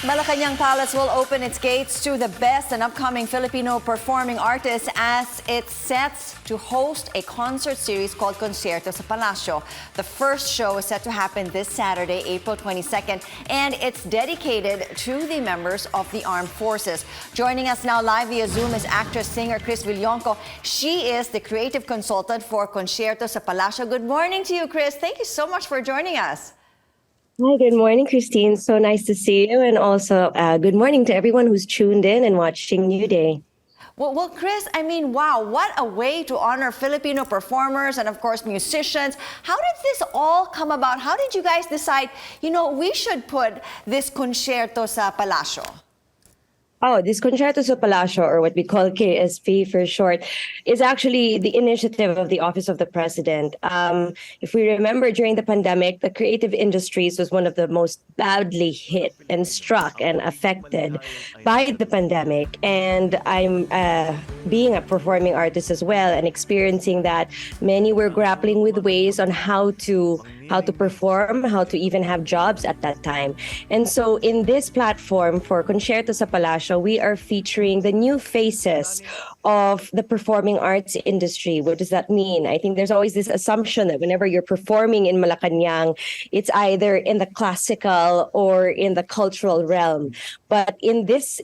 Malacañang Palace will open its gates to the best and upcoming Filipino performing artists as it sets to host a concert series called Konsyerto sa Palasyo. The first show is set to happen this Saturday, April 22nd, and it's dedicated to the members of the armed forces. Joining us now live via Zoom is actress-singer Cris Vilonco. She is the creative consultant for Konsyerto sa Palasyo. Good morning to you, Cris. Thank you so much for joining us. Hi, good morning, Christine. So nice to see you. And also, good morning to everyone who's tuned in and watching New Day. Well, Cris, I mean, wow, what a way to honor Filipino performers and, of course, musicians. How did this all come about? How did you guys decide, we should put this Konsyerto sa Palasyo? Oh, this Konsyerto sa Palasyo, or what we call KSP for short, is actually the initiative of the Office of the President. If we remember, during the pandemic, the creative industries was one of the most badly hit and struck and affected by the pandemic. And I'm being a performing artist as well and experiencing that, many were grappling with ways on how to perform, how to even have jobs at that time. And so in this platform for Konsyerto sa Palasyo, we are featuring the new faces of the performing arts industry. What does that mean? I think there's always this assumption that whenever you're performing in Malacañang, it's either in the classical or in the cultural realm. But in this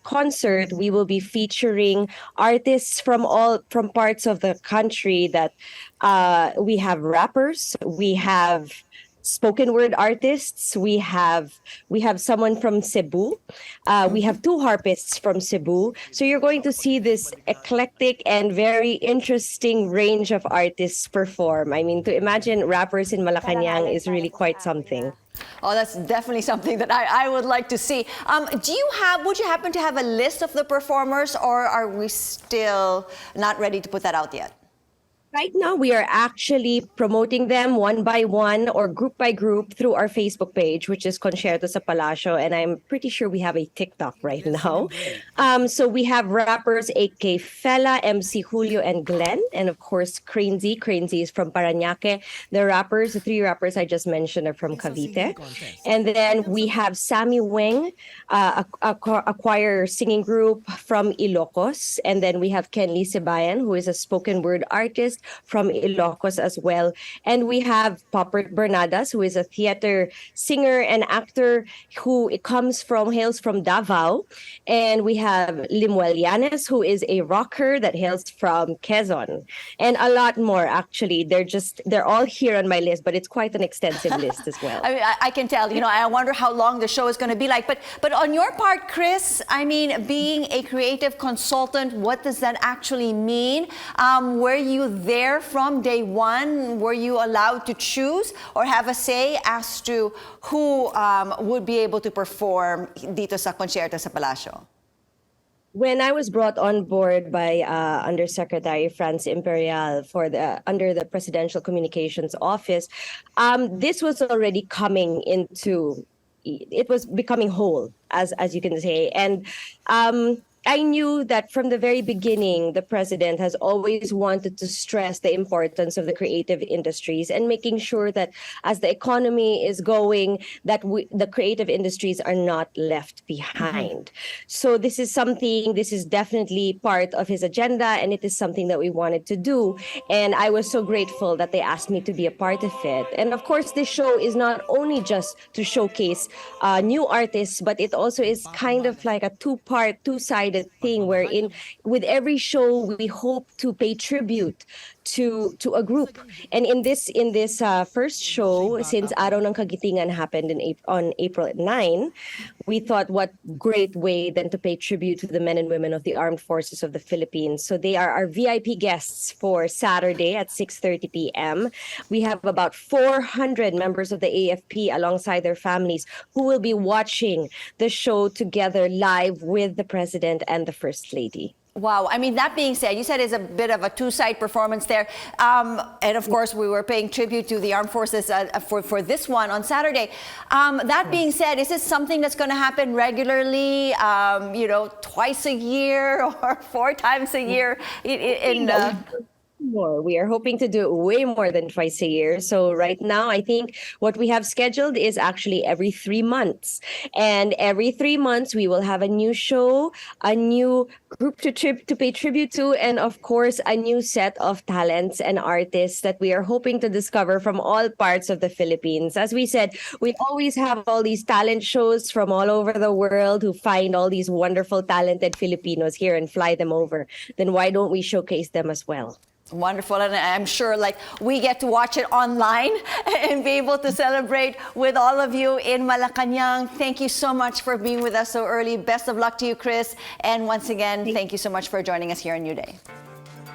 concert, we will be featuring artists from parts of the country that we have rappers, we have spoken word artists, we have someone from Cebu, we have two harpists from Cebu. So you're going to see this eclectic and very interesting range of artists perform. I mean, to imagine rappers in Malacañang is really quite something. Oh, that's definitely something that I would like to see. Would you happen to have a list of the performers, or are we still not ready to put that out yet? Right now, we are actually promoting them one by one or group by group through our Facebook page, which is Konsyerto sa Palasyo. And I'm pretty sure we have a TikTok right now. So we have rappers AK Fela, MC Julio, and Glenn. And of course, Crazy. Crazy is from Parañaque. The three rappers I just mentioned are from Cavite. And then we have Sammy Weng, a choir singing group from Ilocos. And then we have Kenly Sibayan, who is a spoken word artist from Ilocos as well. And we have Popper Bernadas, who is a theater singer and actor who hails from Davao. And we have Limuel Llanes, who is a rocker that hails from Quezon. And a lot more, actually. They're all here on my list, but it's quite an extensive list as well. I mean, I can tell, I wonder how long the show is going to be like. But on your part, Cris, I mean, being a creative consultant, what does that actually mean? Were you there from day one? Were you allowed to choose or have a say as to who would be able to perform dito sa Konsyerto sa Palasyo? When I was brought on board by Undersecretary Franz Imperial under the Presidential Communications Office, this was already it was becoming whole, as you can say. And I knew that from the very beginning, the president has always wanted to stress the importance of the creative industries and making sure that as the economy is going, that the creative industries are not left behind. So this is definitely part of his agenda, and it is something that we wanted to do. And I was so grateful that they asked me to be a part of it. And of course, this show is not only just to showcase new artists, but it also is kind of like a two-sided thing wherein with every show we hope to pay tribute to a group. And in this first show, since Araw ng Kagitingan happened on April 9, we thought what great way then to pay tribute to the men and women of the armed forces of the Philippines. So they are our VIP guests for Saturday at 6:30 p.m. We have about 400 members of the AFP alongside their families who will be watching the show together live with the president and the first lady. Wow. I mean, that being said, you said it's a bit of a two-side performance there. And of course, we were paying tribute to the armed forces for this one on Saturday. That being said, is this something that's going to happen regularly, twice a year or 4 times a year? more. We are hoping to do it way more than twice a year. So right now, I think what we have scheduled is actually every 3 months. And every 3 months, we will have a new show, a new group to pay tribute to, and of course, a new set of talents and artists that we are hoping to discover from all parts of the Philippines. As we said, we always have all these talent shows from all over the world who find all these wonderful, talented Filipinos here and fly them over. Then why don't we showcase them as well? Wonderful, and I'm sure like we get to watch it online and be able to celebrate with all of you in Malacañang. Thank you so much for being with us so early. Best of luck to you, Cris. And once again, thank you so much for joining us here on New Day.